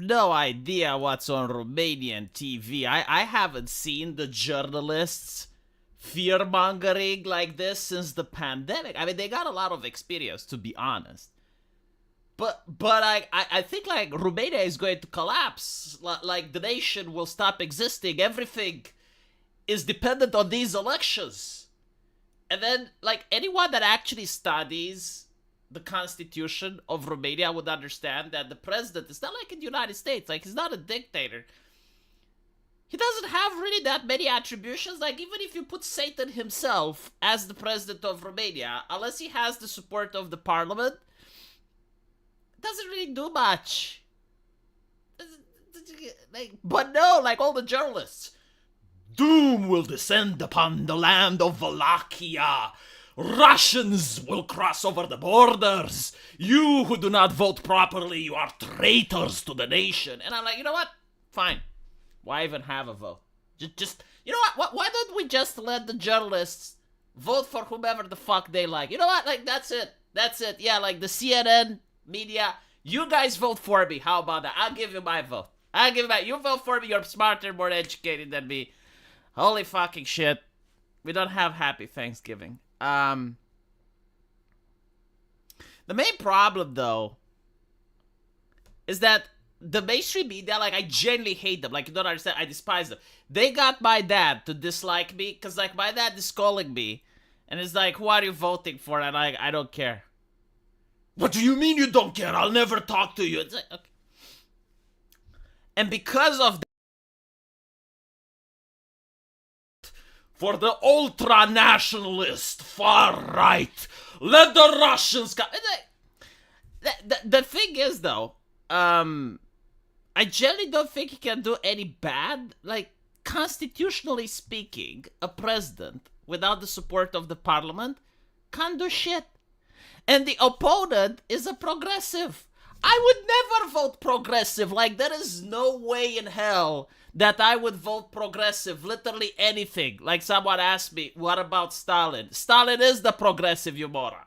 no idea what's on Romanian TV. I haven't seen the journalists fear-mongering like this since the pandemic. I mean, they got a lot of experience, to be honest. But I think like Romania is going to collapse. Like the nation will stop existing. Everything is dependent on these elections. And then like anyone that actually studies the constitution of Romania would understand that the president is not like in the United States. Like he's not a dictator. He doesn't have really that many attributions. Like even if you put Satan himself as the president of Romania, unless he has the support of the parliament, doesn't really do much. But no, like all the journalists, doom will descend upon the land of Wallachia. Russians will cross over the borders. You who do not vote properly, you are traitors to the nation. And I'm like, you know what? Fine. Why even have a vote? Just you know what? Why don't we just let the journalists vote for whomever the fuck they like? You know what? Like that's it. That's it. Yeah, like the CNN media, you guys vote for me. How about that? I'll give you my vote. I'll give you my. You vote for me. You're smarter, more educated than me. Holy fucking shit. We don't have happy Thanksgiving. The main problem though is that the mainstream media, like I genuinely hate them. Like you don't understand. I despise them. They got my dad to dislike me because like my dad is calling me, and it's like, who are you voting for? And I don't care. What do you mean you don't care? I'll never talk to you. It's like, okay. And because of that, for the ultra-nationalist far right, let the Russians come. The thing is, though, I generally don't think he can do any bad. Like, constitutionally speaking, a president without the support of the parliament can't do shit. And the opponent is a progressive. I would never vote progressive. Like, there is no way in hell that I would vote progressive. Literally anything. Like, someone asked me, what about Stalin? Stalin is the progressive, you moron.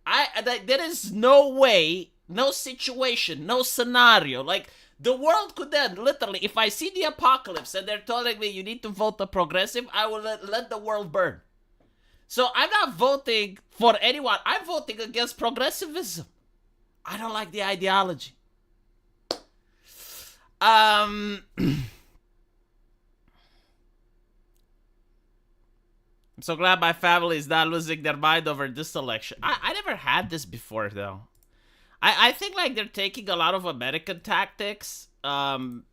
There is no way, no situation, no scenario. Like, the world could end. Literally, if I see the apocalypse and they're telling me you need to vote the progressive, I will let the world burn. So I'm not voting for anyone. I'm voting against progressivism. I don't like the ideology. I'm so glad my family is not losing their mind over this election. I never had this before, though. I think like they're taking a lot of American tactics and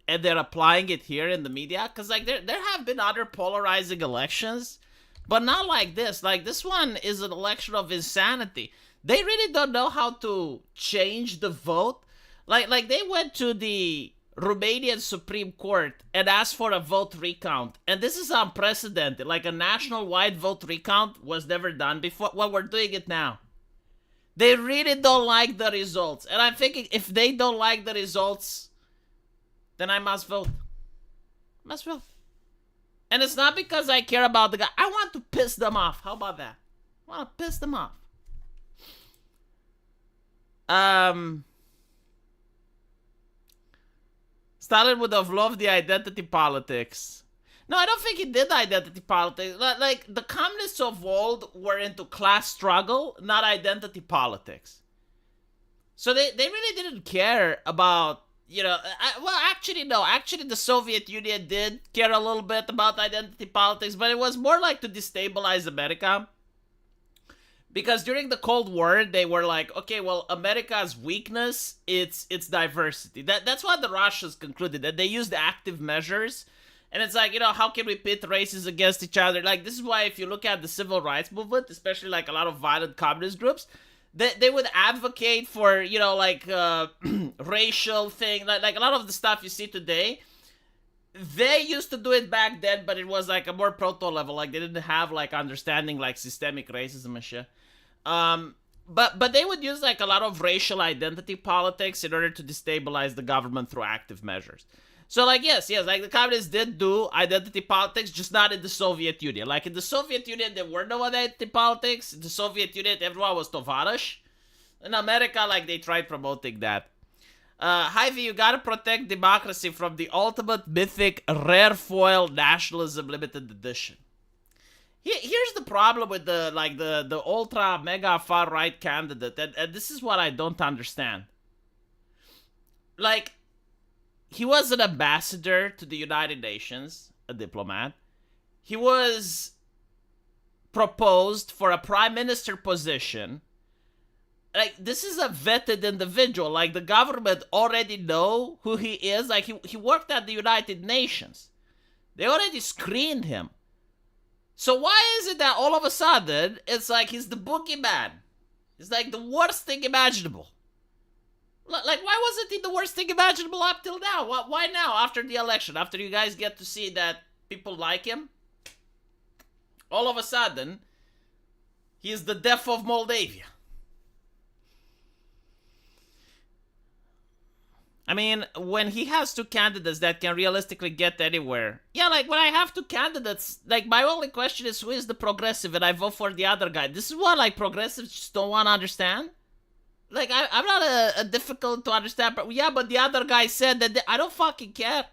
they're applying it here in the media. Because like there have been other polarizing elections, but not like this. Like this one is an election of insanity. They really don't know how to change the vote. Like they went to the Romanian Supreme Court and asked for a vote recount. And this is unprecedented. Like a national-wide vote recount was never done before. Well, we're doing it now. They really don't like the results. And I'm thinking, if they don't like the results, then I must vote. Must vote. And it's not because I care about the guy. I want to piss them off. How about that? I want to piss them off. Stalin would have loved the identity politics. No, I don't think he did identity politics. Like, the communists of old were into class struggle, not identity politics. So they really didn't care about, you know... well, actually, no. Actually, the Soviet Union did care a little bit about identity politics, but it was more like to destabilize America. Because during the Cold War, they were like, okay, well, America's weakness, it's diversity. That's what the Russians concluded, that they used active measures. And it's like, you know, how can we pit races against each other? Like, this is why if you look at the civil rights movement, especially like a lot of violent communist groups, they would advocate for, you know, like racial thing. Like a lot of the stuff you see today, they used to do it back then, but it was like a more proto level. Like they didn't have like understanding like systemic racism and shit. But they would use like a lot of racial identity politics in order to destabilize the government through active measures. So like yes, like the communists did do identity politics, just not in the Soviet Union. Like in the Soviet Union, there were no identity politics. In the Soviet Union, everyone was tovarish. In America, like they tried promoting that. Hy-Vee, you gotta protect democracy from the ultimate mythic rare foil nationalism limited edition. Here's the problem with the ultra mega far right candidate, and this is what I don't understand. Like, he was an ambassador to the United Nations, a diplomat. He was proposed for a prime minister position. Like, this is a vetted individual. Like, the government already know who he is. Like, he worked at the United Nations. They already screened him. So why is it that all of a sudden, it's like he's the boogeyman? It's like the worst thing imaginable. Like, why wasn't he the worst thing imaginable up till now? Why now, after the election? After you guys get to see that people like him? All of a sudden, he's the death of Moldavia. I mean, when he has two candidates that can realistically get anywhere. Yeah, like, when I have two candidates, like, my only question is who is the progressive, and I vote for the other guy. This is what, like, progressives just don't want to understand. Like, I'm not a difficult to understand, but yeah, but the other guy said that I don't fucking care.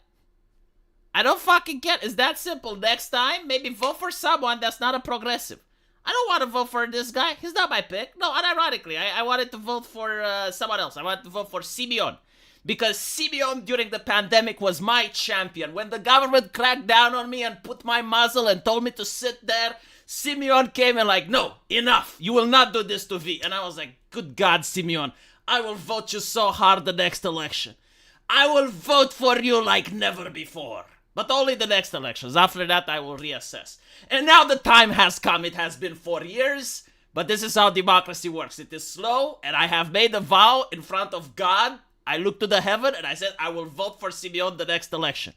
I don't fucking care. It's that simple. Next time, maybe vote for someone that's not a progressive. I don't want to vote for this guy. He's not my pick. No, unironically, I wanted to vote for someone else. I wanted to vote for Simeon. Because Simeon during the pandemic was my champion. When the government cracked down on me and put my muzzle and told me to sit there, Simeon came and like, no, enough. You will not do this to V. And I was like, good God, Simeon, I will vote you so hard the next election. I will vote for you like never before. But only the next elections. After that, I will reassess. And now the time has come. It has been 4 years. But this is how democracy works. It is slow. And I have made a vow in front of God. I looked to the heaven and I said, I will vote for Simeon the next election.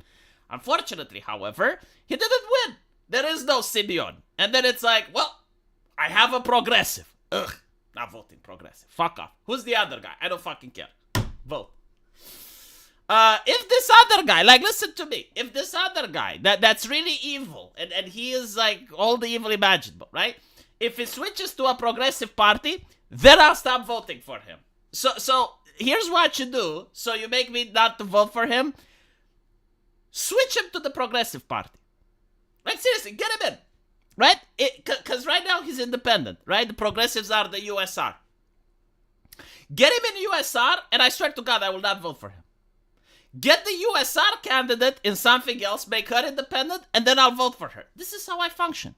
Unfortunately, however, he didn't win. There is no Simeon. And then it's like, well, I have a progressive. Ugh, not voting progressive. Fuck off. Who's the other guy? I don't fucking care. Vote. If this other guy, like, listen to me. If this other guy, that's really evil, and he is like all the evil imaginable, right? If he switches to a progressive party, then I'll stop voting for him. So here's what you do. So you make me not to vote for him. Switch him to the progressive party. Like, seriously, get him in. Right? Because right now he's independent, right? The progressives are the USR. Get him in USR, and I swear to God, I will not vote for him. Get the USR candidate in something else, make her independent, and then I'll vote for her. This is how I function.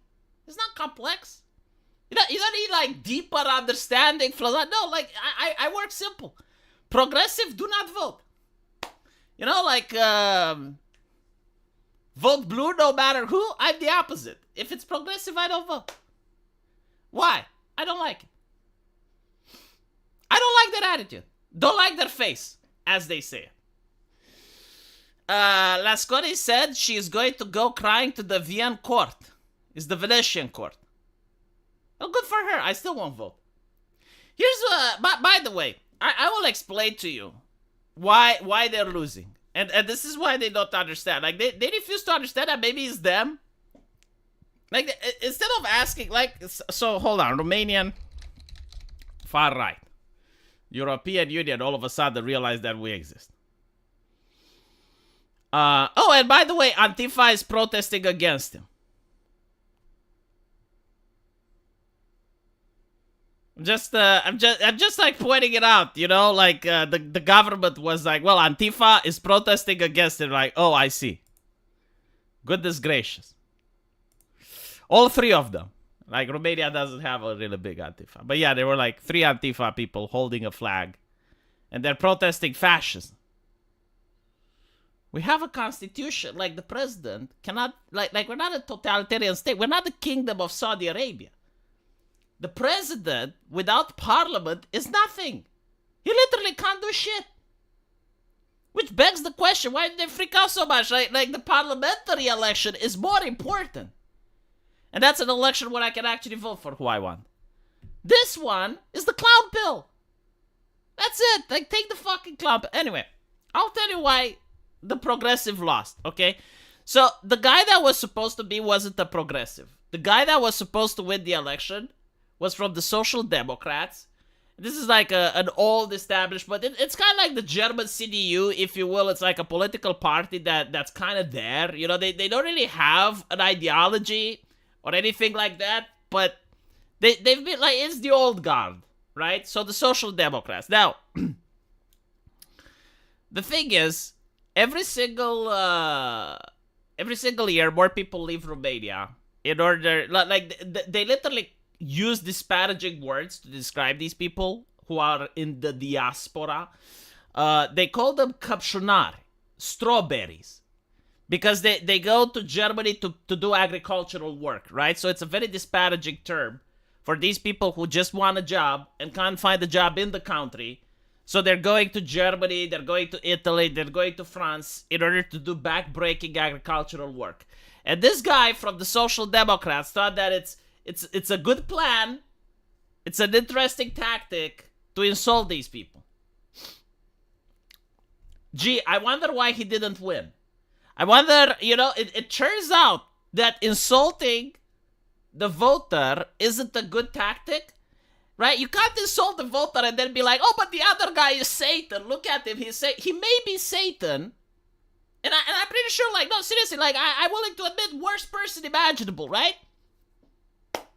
It's not complex. You don't need, like, deeper understanding. No, like, I work simple. Progressive, do not vote. You know, like, vote blue no matter who. I'm the opposite. If it's progressive, I don't vote. Why? I don't like it. I don't like their attitude. Don't like their face, as they say it. Lasconi said she is going to go crying to the Vienna court. It's the Venetian court. Well, good for her. I still won't vote. Here's by the way, I will explain to you why they're losing. And this is why they don't understand. Like, they refuse to understand that maybe it's them. Like, instead of asking, like, so hold on, Romanian far right. European Union all of a sudden realized that we exist. Oh, and by the way, Antifa is protesting against him. I'm just like pointing it out, you know, like the government was like, well, Antifa is protesting against it. Like, oh, I see. Goodness gracious. All three of them. Like, Romania doesn't have a really big Antifa. But yeah, there were like 3 Antifa people holding a flag. And they're protesting fascism. We have a constitution. Like, the president cannot... Like we're not a totalitarian state. We're not the kingdom of Saudi Arabia. The president, without parliament, is nothing. He literally can't do shit. Which begs the question, why did they freak out so much? Like the parliamentary election is more important. And that's an election where I can actually vote for who I want. This one is the clown pill. That's it. Like, take the fucking clown pill. Anyway, I'll tell you why the progressive lost, okay? So, the guy that was supposed to be wasn't a progressive. The guy that was supposed to win the election was from the Social Democrats. This is like an old establishment. It's kind of like the German CDU, if you will. It's like a political party that's kind of there. You know, they don't really have an ideology or anything like that, but they've been like, it's the old guard, right? So the Social Democrats. Now, the thing is, every single year, more people leave Romania in order, like they literally use disparaging words to describe these people who are in the diaspora. They call them capșunari, strawberries, because they go to Germany to do agricultural work, right? So it's a very disparaging term for these people who just want a job and can't find a job in the country. So they're going to Germany, they're going to Italy, they're going to France in order to do back-breaking agricultural work. And this guy from the Social Democrats thought that it's a good plan, it's an interesting tactic to insult these people. Gee, I wonder why he didn't win. I wonder, it turns out that insulting the voter isn't a good tactic. Right? You can't insult the voter and then be like, oh, but the other guy is Satan. Look at him. He may be Satan. And I'm pretty sure, like, no, seriously, like, I'm willing to admit worst person imaginable, right?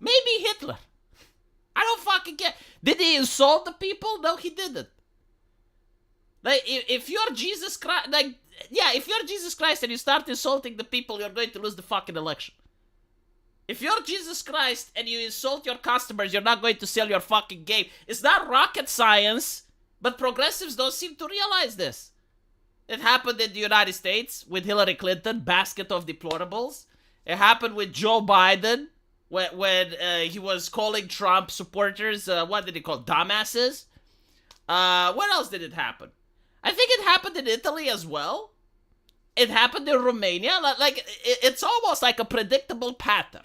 Maybe Hitler. I don't fucking care. Did he insult the people? No, he didn't. Like, if you're Jesus Christ, like, yeah, if you're Jesus Christ and you start insulting the people, you're going to lose the fucking election. If you're Jesus Christ and you insult your customers, you're not going to sell your fucking game. It's not rocket science, but progressives don't seem to realize this. It happened in the United States with Hillary Clinton, basket of deplorables. It happened with Joe Biden when he was calling Trump supporters, what did he call, dumbasses? Where else did it happen? I think it happened in Italy as well. It happened in Romania. Like, it's almost like a predictable pattern.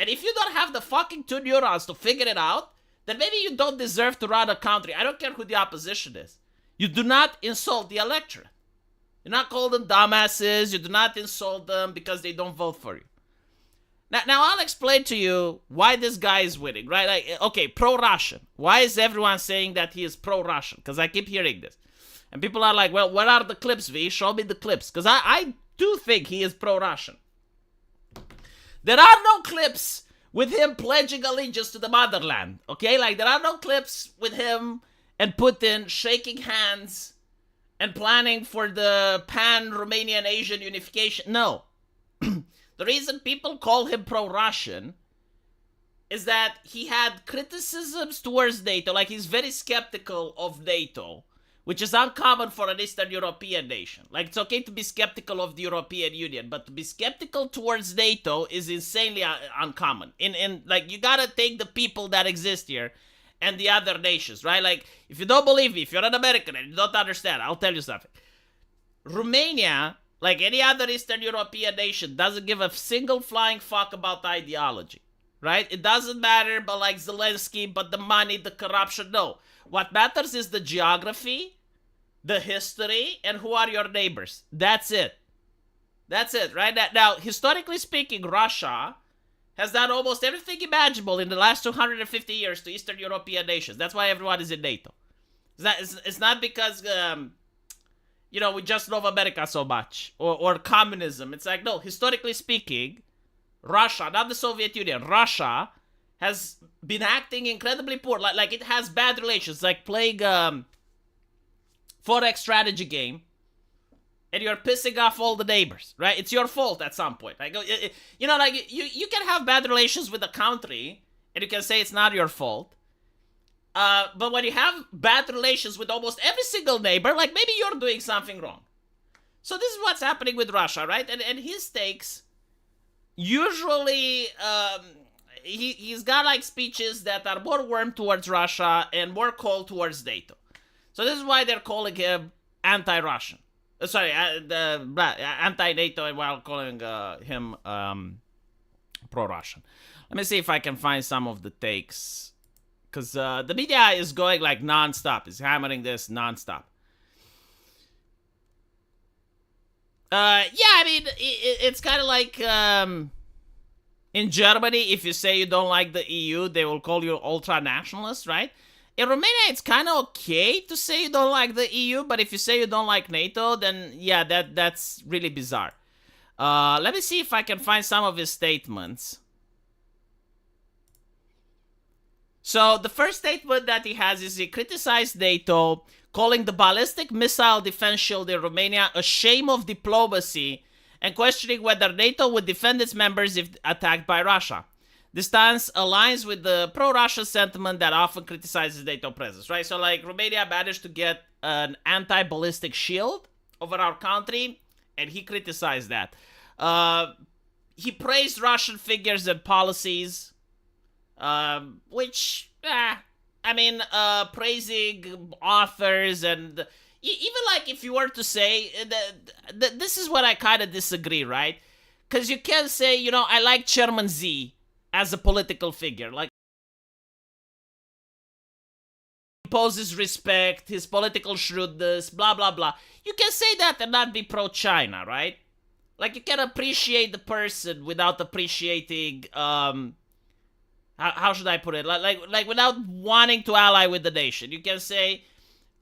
And if you don't have the fucking 2 neurons to figure it out, then maybe you don't deserve to run a country. I don't care who the opposition is. You do not insult the electorate. You do not call them dumbasses. You do not insult them because they don't vote for you. Now I'll explain to you why this guy is winning, right? Like, okay, pro-Russian. Why is everyone saying that he is pro-Russian? Because I keep hearing this. And people are like, well, where are the clips, V? Show me the clips. Because I do think he is pro-Russian. There are no clips with him pledging allegiance to the motherland, okay? Like, there are no clips with him and Putin shaking hands and planning for the pan-Romanian Asian unification. No. The reason people call him pro-Russian is that he had criticisms towards NATO. Like, he's very skeptical of NATO, which is uncommon for an Eastern European nation. Like, it's okay to be skeptical of the European Union, but to be skeptical towards NATO is insanely uncommon. Like, you gotta take the people that exist here and the other nations, right? Like, if you don't believe me, if you're an American and you don't understand, I'll tell you something. Romania, like any other Eastern European nation, doesn't give a single flying fuck about ideology, right? It doesn't matter, but like Zelensky, but the money, the corruption, no. What matters is the geography, the history, and who are your neighbors. That's it. That's it, right? Now, historically speaking, Russia has done almost everything imaginable in the last 250 years to Eastern European nations. That's why everyone is in NATO. It's not because, we just love America so much, or communism. It's like, no, historically speaking, Russia, not the Soviet Union, Russia has been acting incredibly poor. Like it has bad relations, like playing Forex strategy game, and you're pissing off all the neighbors, right? It's your fault at some point. Like, you can have bad relations with a country, and you can say it's not your fault. But when you have bad relations with almost every single neighbor, like, maybe you're doing something wrong. So this is what's happening with Russia, right? And his takes, usually, he's got, like, speeches that are more warm towards Russia and more cold towards NATO. So this is why they're calling him anti-Russian. Anti-NATO, and while calling him pro-Russian. Let me see if I can find some of the takes. Because the media is going like non-stop. It's hammering this non-stop. It's kind of like in Germany, if you say you don't like the EU, they will call you ultra-nationalist, right? in Romania, it's kind of okay to say you don't like the EU, but if you say you don't like NATO, then yeah, that's really bizarre. Let me see if I can find some of his statements. So the first statement that he has is he criticized NATO, calling the ballistic missile defense shield in Romania a shame of diplomacy, and questioning whether NATO would defend its members if attacked by Russia. This stance aligns with the pro-Russia sentiment that often criticizes NATO presence, right? So, like, Romania managed to get an anti-ballistic shield over our country, and he criticized that. He praised Russian figures and policies, which, I mean, praising authors and even like if you were to say, this is what I kind of disagree, right? Because you can't say, you know, I like Chairman Z as a political figure. Like, he poses respect, his political shrewdness, blah, blah, blah. You can say that and not be pro-China, right? Like, you can appreciate the person without appreciating, how should I put it? Like without wanting to ally with the nation. You can say,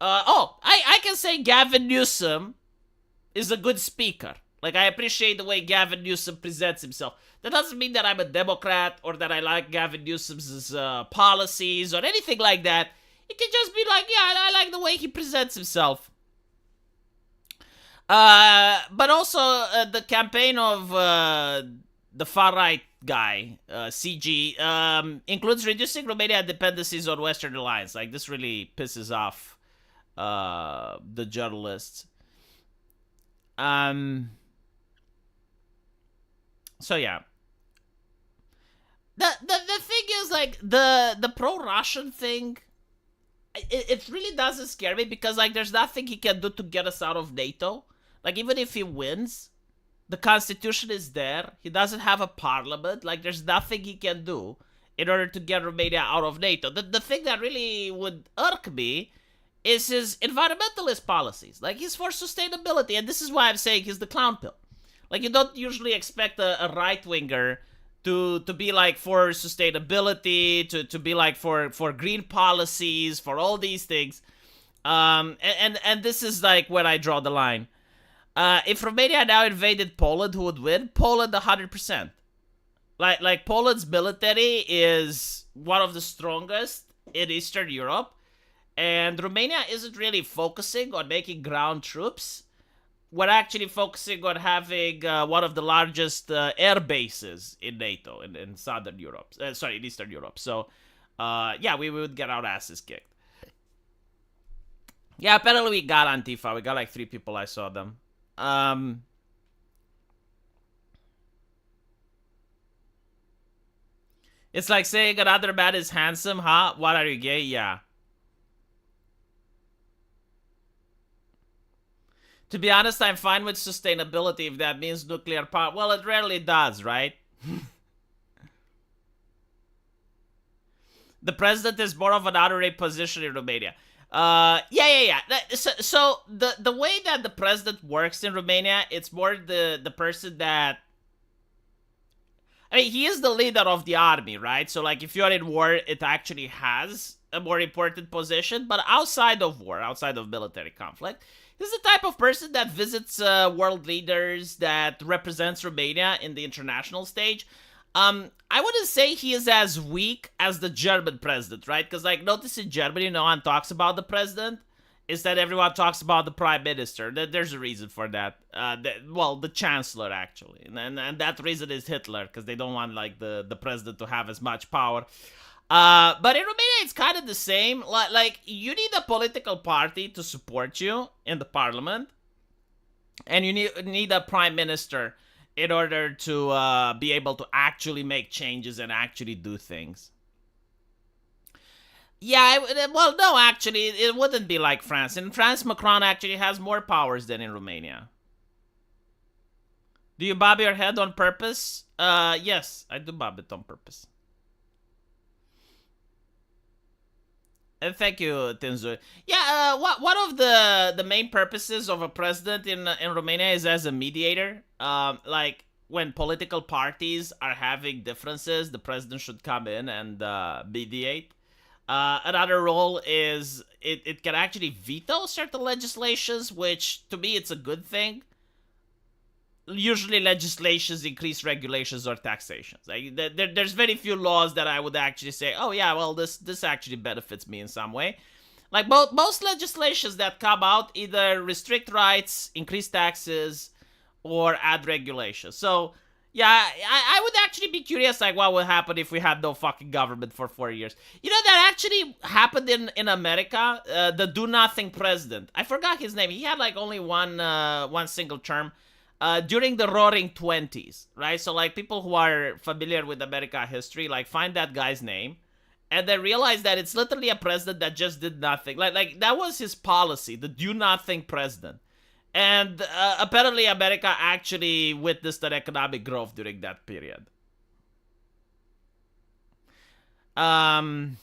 I can say Gavin Newsom is a good speaker. Like, I appreciate the way Gavin Newsom presents himself. That doesn't mean that I'm a Democrat or that I like Gavin Newsom's policies or anything like that. It can just be like, yeah, I like the way he presents himself. But also, the campaign of the far-right guy, CG, includes reducing Romania dependencies on Western alliance. Like, this really pisses off the journalists. So yeah. The thing is, like, the pro-Russian thing, it really doesn't scare me because, like, there's nothing he can do to get us out of NATO. Like, even if he wins, the constitution is there. He doesn't have a parliament. Like, there's nothing he can do in order to get Romania out of NATO. The thing that really would irk me is his environmentalist policies. Like, he's for sustainability, and this is why I'm saying he's the clown pill. Like, you don't usually expect a right-winger to be, like, for sustainability, to be, like, for green policies, for all these things. And this is, like, where I draw the line. If Romania now invaded Poland, who would win? Poland 100%. Like Poland's military is one of the strongest in Eastern Europe, and Romania isn't really focusing on making ground troops. We're actually focusing on having one of the largest air bases in NATO, in Southern Europe. In Eastern Europe. So, yeah, we would get our asses kicked. Yeah, apparently we got Antifa. We got like 3 people. I saw them. It's like saying another man is handsome, huh? What, are you gay? Yeah. To be honest, I'm fine with sustainability if that means nuclear power. Well, it rarely does, right? The president is more of an honorary position in Romania. Yeah. So the way that the president works in Romania, it's more the person that, I mean, he is the leader of the army, right? So, like, if you're in war, it actually has a more important position. But outside of war, outside of military conflict, he's the type of person that visits world leaders, that represents Romania in the international stage. I wouldn't say he is as weak as the German president, right? Because, like, notice in Germany, no one talks about the president. Instead, everyone talks about the prime minister. There's a reason for that. The chancellor, actually. And that reason is Hitler, because they don't want, like, the president to have as much power. But in Romania, it's kind of the same. Like, you need a political party to support you in the parliament. And you need a prime minister in order to be able to actually make changes and actually do things. Yeah, no, actually, it wouldn't be like France. In France, Macron actually has more powers than in Romania. Do you bob your head on purpose? Yes, I do bob it on purpose. And thank you, Tinzu. Yeah, one of the main purposes of a president in Romania is as a mediator. Like, when political parties are having differences, the president should come in and mediate. Another role is it can actually veto certain legislations, which to me it's a good thing. Usually legislations increase regulations or taxations. Like there's very few laws that I would actually say, oh yeah, well this actually benefits me in some way. Like most legislations that come out either restrict rights, increase taxes, or add regulations. So yeah, I would actually be curious, like, what would happen if we had no fucking government for 4 years. You know, that actually happened in America. The do nothing president, I forgot his name. He had like only one single term. During the Roaring Twenties, right? So like people who are familiar with America history, like find that guy's name, and then realize that it's literally a president that just did nothing. Like that was his policy, the do nothing president. And apparently America actually witnessed an economic growth during that period. Oh,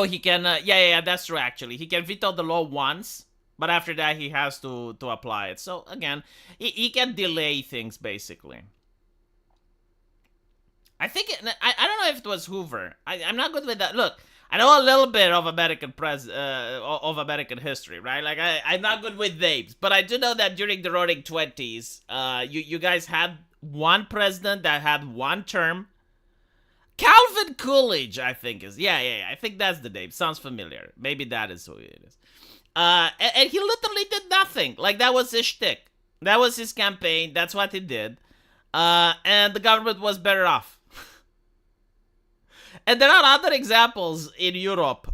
he can. Yeah. That's true. Actually, he can veto the law once, but after that he has to apply it. So again, he can delay things basically. I think I don't know if it was Hoover. I'm not good with that. Look, I know a little bit of of American history, right? Like I'm not good with names, but I do know that during the Roaring Twenties, you guys had one president that had one term. Calvin Coolidge, I think is yeah. I think that's the name. Sounds familiar. Maybe that is who it is. And he literally did nothing. Like that was his shtick. That was his campaign. That's what he did. And the government was better off. And there are other examples in Europe.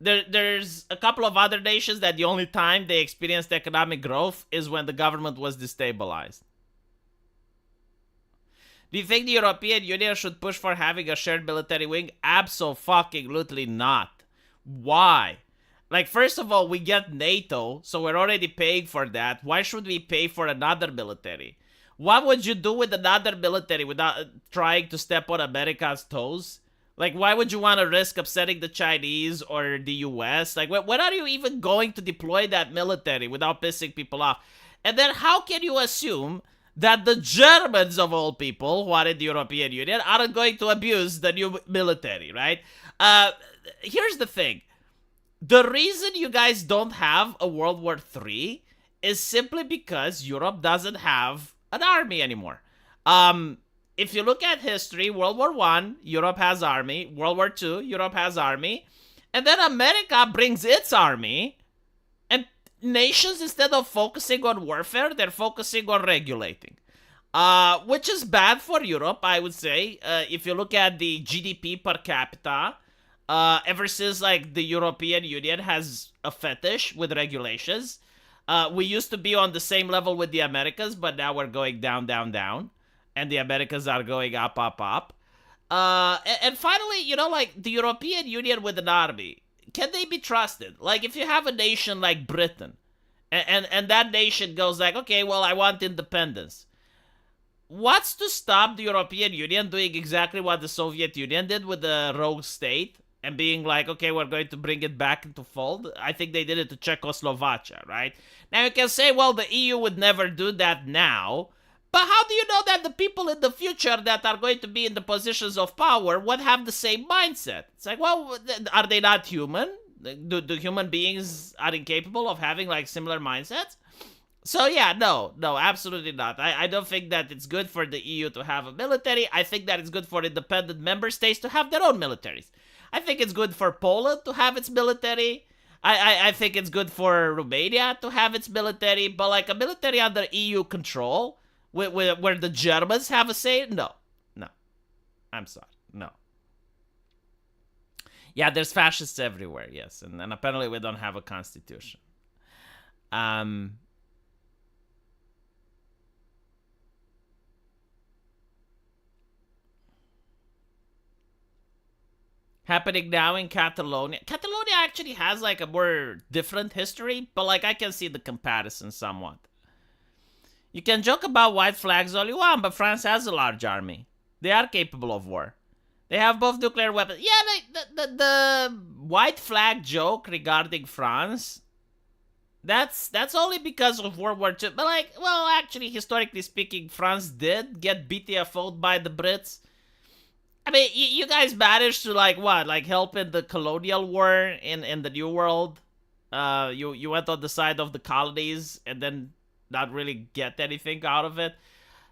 There's a couple of other nations that the only time they experienced economic growth is when the government was destabilized. Do you think the European Union should push for having a shared military wing? Absolutely not. Why? Like, first of all, we get NATO, so we're already paying for that. Why should we pay for another military? What would you do with another military without trying to step on America's toes? Like, why would you want to risk upsetting the Chinese or the US? Like, when are you even going to deploy that military without pissing people off? And then how can you assume that the Germans, of all people, who are in the European Union, aren't going to abuse the new military, right? Here's the thing. The reason you guys don't have a World War III is simply because Europe doesn't have an army anymore. If you look at history, World War I, Europe has army. World War II, Europe has army. And then America brings its army. And nations, instead of focusing on warfare, they're focusing on regulating. Which is bad for Europe, I would say. If you look at the GDP per capita, ever since like the European Union has a fetish with regulations. We used to be on the same level with the Americas, but now we're going down. And the Americas are going up. And finally, you know, like the European Union with an army, can they be trusted? Like if you have a nation like Britain, and that nation goes like, okay, well, I want independence. What's to stop the European Union doing exactly what the Soviet Union did with the rogue state? And being like, okay, we're going to bring it back into fold. I think they did it to Czechoslovakia, right? Now you can say, well, the EU would never do that now. But how do you know that the people in the future that are going to be in the positions of power would have the same mindset? It's like, well, are they not human? Do human beings are incapable of having like similar mindsets? So yeah, no, absolutely not. I don't think that it's good for the EU to have a military. I think that it's good for independent member states to have their own militaries. I think it's good for Poland to have its military. I think it's good for Romania to have its military. But like a military under EU control, where the Germans have a say, no. I'm sorry, no. Yeah, there's fascists everywhere, yes. And apparently we don't have a constitution. Happening now in Catalonia. Catalonia actually has like a more different history, but like I can see the comparison somewhat. You can joke about white flags all you want, but France has a large army. They are capable of war. They have both nuclear weapons. Yeah, the white flag joke regarding France, that's only because of World War II. But like, well, actually, historically speaking, France did get BTFO'd by the Brits. I mean, you guys managed to like what? Like help in the colonial war in the New World. You went on the side of the colonies and then not really get anything out of it.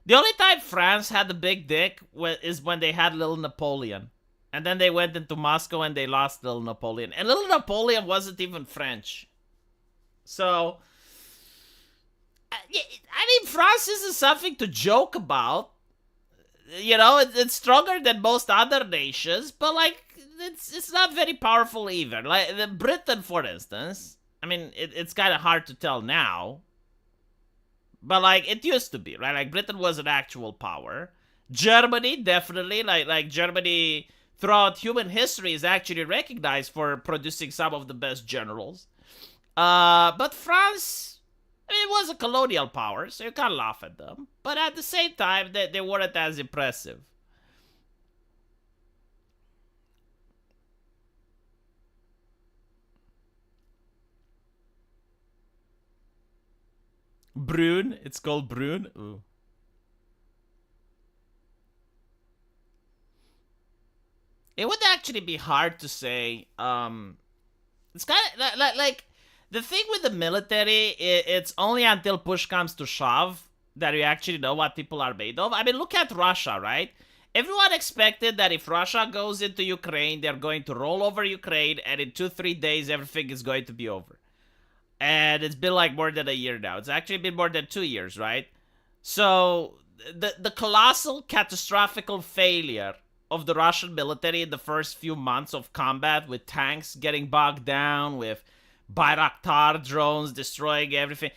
The only time France had the big dick is when they had Little Napoleon. And then they went into Moscow and they lost Little Napoleon. And Little Napoleon wasn't even French. So, I mean, France isn't something to joke about. You know, it's stronger than most other nations, but like, it's not very powerful either. Like, Britain, for instance, I mean, it's kind of hard to tell now. But like it used to be, right? Like Britain was an actual power. Germany, definitely, like Germany throughout human history is actually recognized for producing some of the best generals. But France, I mean, it was a colonial power, so you can't laugh at them. But at the same time, they weren't as impressive. Brune, it's called Brune. Ooh. It would actually be hard to say. It's kind of like the thing with the military. It's only until push comes to shove that you actually know what people are made of. I mean, look at Russia, right? Everyone expected that if Russia goes into Ukraine, they're going to roll over Ukraine, and in 2-3 days, everything is going to be over. And it's been like more than a year now. It's actually been more than 2 years, right? So the colossal, catastrophical failure of the Russian military in the first few months of combat, with tanks getting bogged down, with Bayraktar drones destroying everything.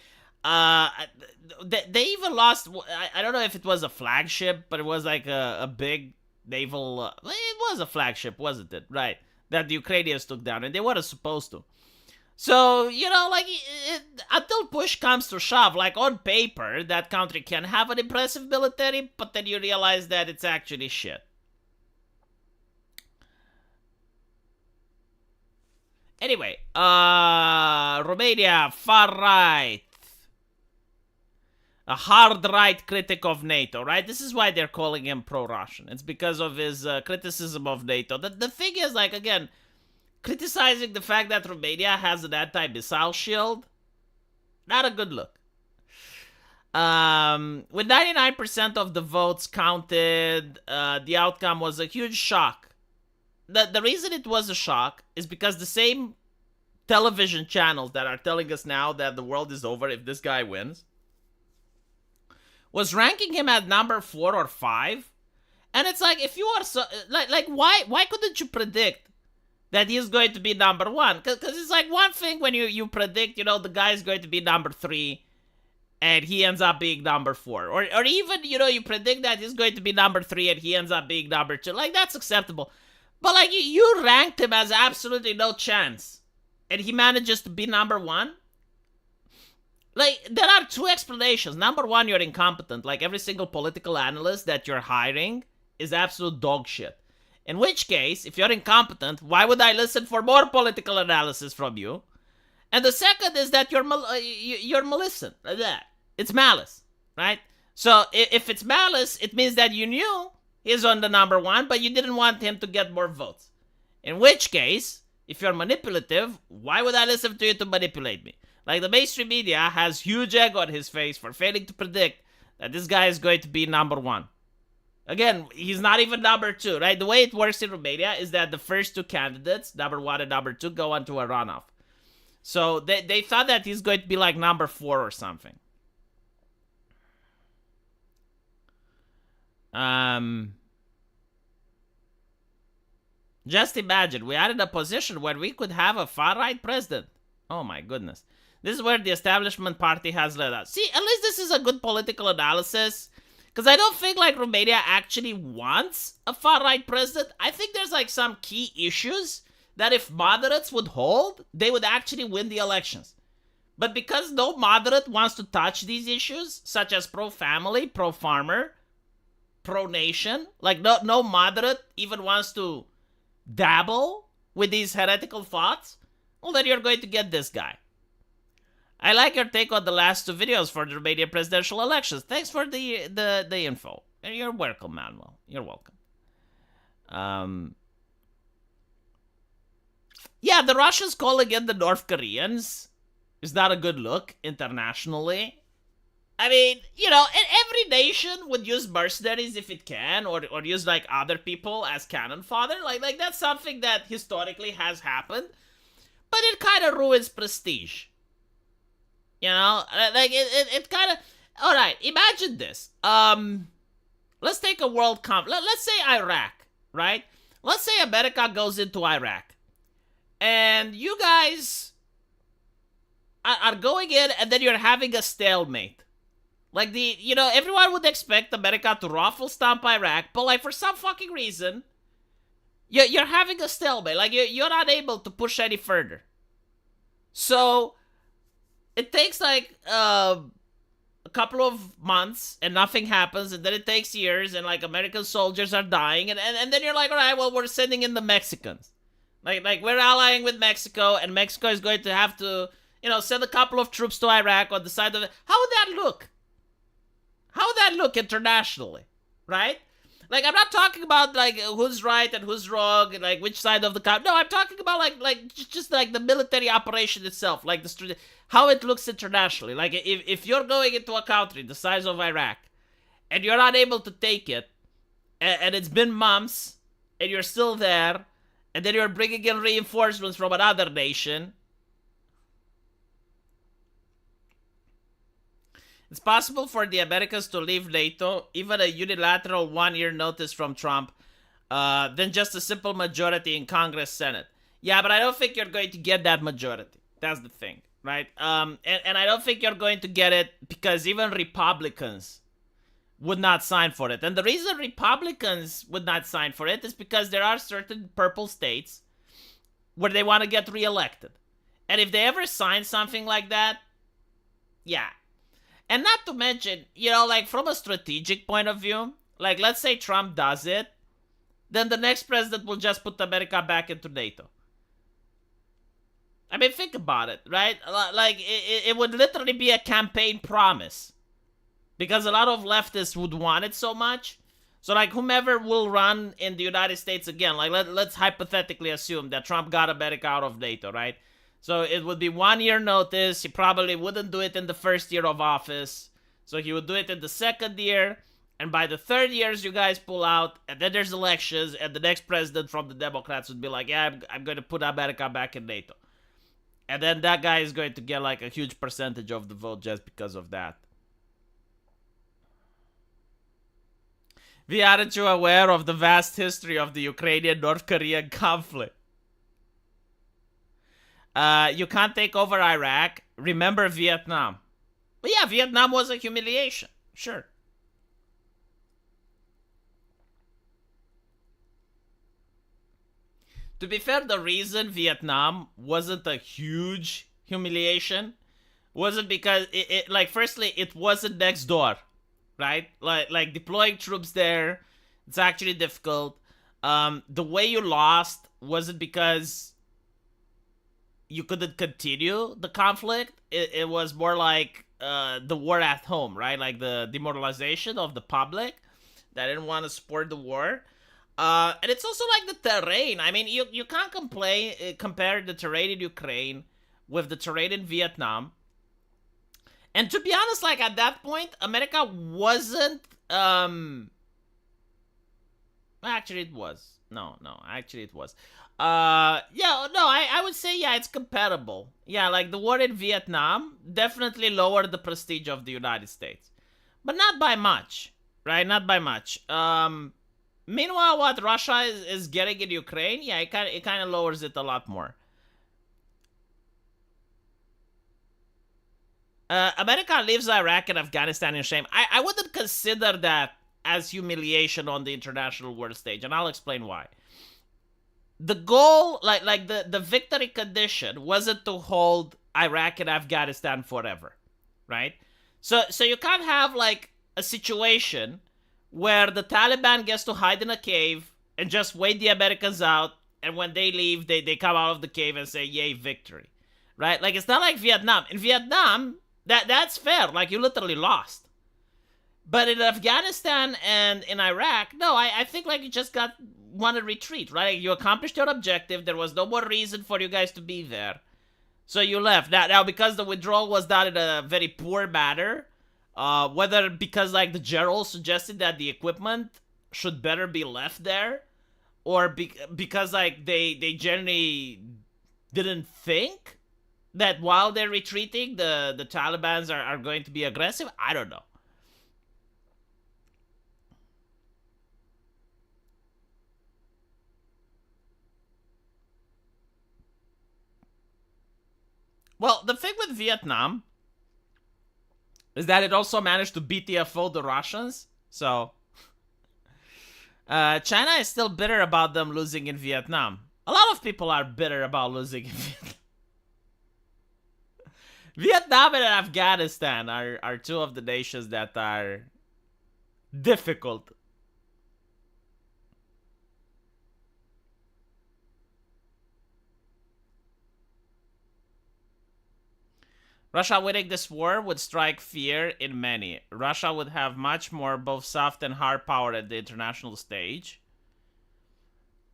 They even lost. I don't know if it was a flagship, but it was like a big naval. It was a flagship, wasn't it? Right, that the Ukrainians took down, and they weren't supposed to. So, you know, like, until push comes to shove, like, on paper, that country can have an impressive military, but then you realize that it's actually shit. Anyway, Romania, far right. A hard right critic of NATO, right? This is why they're calling him pro-Russian. It's because of his criticism of NATO. The thing is, like, again, criticizing the fact that Romania has an anti-missile shield, not a good look. With 99% of the votes counted, the outcome was a huge shock. The reason it was a shock is because the same television channels that are telling us now that the world is over if this guy wins was ranking him at number 4 or 5. And it's like, if you are so, like why couldn't you predict that he's going to be number 1? Because it's like one thing when you predict, you know, the guy is going to be number 3 and he ends up being number 4. Or even, you know, you predict that he's going to be number 3 and he ends up being number 2. Like, that's acceptable. But, like, you ranked him as absolutely no chance, and he manages to be number 1? Like, there are 2 explanations. Number 1, you're incompetent. Like, every single political analyst that you're hiring is absolute dog shit. In which case, if you're incompetent, why would I listen for more political analysis from you? And the second is that you're Melissan. It's malice, right? So, if it's malice, it means that you knew he's on the number 1, but you didn't want him to get more votes. In which case, if you're manipulative, why would I listen to you to manipulate me? Like, the mainstream media has huge egg on his face for failing to predict that this guy is going to be number 1. Again, he's not even number 2, right? The way it works in Romania is that the first 2 candidates, number 1 and number 2, go on to a runoff. So they thought that he's going to be like number 4 or something. Just imagine, we are in a position where we could have a far-right president. Oh my goodness. This is where the establishment party has led us. See, at least this is a good political analysis. Because I don't think, like, Romania actually wants a far-right president. I think there's, like, some key issues that if moderates would hold, they would actually win the elections. But because no moderate wants to touch these issues, such as pro-family, pro-farmer, pro-nation, like, no moderate even wants to dabble with these heretical thoughts, well, then you're going to get this guy. I like your take on the last 2 videos for the Romanian presidential elections. Thanks for the info. And you're welcome, Manuel. You're welcome. Um, yeah, the Russians calling in the North Koreans is not a good look internationally. I mean, every nation would use mercenaries if it can, or use like other people as cannon fodder. Like that's something that historically has happened, but it kind of ruins prestige. Like it kind of. All right, imagine this. Let's take a world let's say Iraq, right? Let's say America goes into Iraq, and you guys are going in, and then you're having a stalemate. Like everyone would expect America to ruffle stomp Iraq, but like for some fucking reason, you're having a stalemate. Like you're not able to push any further. So it takes like a couple of months and nothing happens, and then it takes years, and like American soldiers are dying, and then you're like, all right, well, we're sending in the Mexicans. Like we're allying with Mexico, and Mexico is going to have to, send a couple of troops to Iraq on the side of it. How would that look? How would that look internationally, right? Like, I'm not talking about, like, who's right and who's wrong, and, like, which side of the camp. No, I'm talking about, like just like, the military operation itself, like, how it looks internationally. Like, if you're going into a country the size of Iraq, and you're not able to take it, and it's been months, and you're still there, and then you're bringing in reinforcements from another nation. It's possible for the Americans to leave NATO, even a unilateral 1-year notice from Trump, than just a simple majority in Congress, Senate. Yeah, but I don't think you're going to get that majority. That's the thing, right? And I don't think you're going to get it because even Republicans would not sign for it. And the reason Republicans would not sign for it is because there are certain purple states where they want to get reelected. And if they ever sign something like that, yeah. And not to mention, like from a strategic point of view, like let's say Trump does it, then the next president will just put America back into NATO. I mean, think about it, right? Like it would literally be a campaign promise because a lot of leftists would want it so much. So like whomever will run in the United States again, like let's hypothetically assume that Trump got America out of NATO, right? So it would be 1-year notice. He probably wouldn't do it in the first year of office. So he would do it in the second year. And by the third year, you guys pull out. And then there's elections. And the next president from the Democrats would be like, yeah, I'm going to put America back in NATO. And then that guy is going to get like a huge percentage of the vote just because of that. Aren't you aware of the vast history of the Ukrainian-North Korean conflict? You can't take over Iraq. Remember Vietnam. But yeah, Vietnam was a humiliation. Sure. To be fair, the reason Vietnam wasn't a huge humiliation wasn't because like, firstly, it wasn't next door, right? Like deploying troops there, it's actually difficult. The way you lost wasn't because you couldn't continue the conflict. It was more like the war at home, right? Like the demoralization of the public that didn't want to support the war. And it's also like the terrain. I mean, you can't compare the terrain in Ukraine with the terrain in Vietnam. And to be honest, like at that point, America wasn't... Actually, it was. No, actually it was. I would say, yeah, it's comparable. Yeah, like the war in Vietnam definitely lowered the prestige of the United States. But not by much, right? Not by much. Meanwhile, what Russia is getting in Ukraine, yeah, it kind of lowers it a lot more. America leaves Iraq and Afghanistan in shame. I wouldn't consider that as humiliation on the international world stage, and I'll explain why. The goal, like the victory condition, wasn't to hold Iraq and Afghanistan forever, right? So you can't have like a situation where the Taliban gets to hide in a cave and just wait the Americans out, and when they leave, they come out of the cave and say, yay, victory, right? Like, it's not like Vietnam. In Vietnam, that's fair. Like, you literally lost. But in Afghanistan and in Iraq, no, I think like you just got want to retreat, right? You accomplished your objective. There was no more reason for you guys to be there. So you left. Now because the withdrawal was done in a very poor manner, whether because like the general suggested that the equipment should better be left there, or because like they generally didn't think that while they're retreating, the Talibans are going to be aggressive, I don't know. Well, the thing with Vietnam is that it also managed to BTFO the Russians, so China is still bitter about them losing in Vietnam. A lot of people are bitter about losing in Vietnam. Vietnam and Afghanistan are two of the nations that are difficult. Russia winning this war would strike fear in many. Russia would have much more both soft and hard power at the international stage.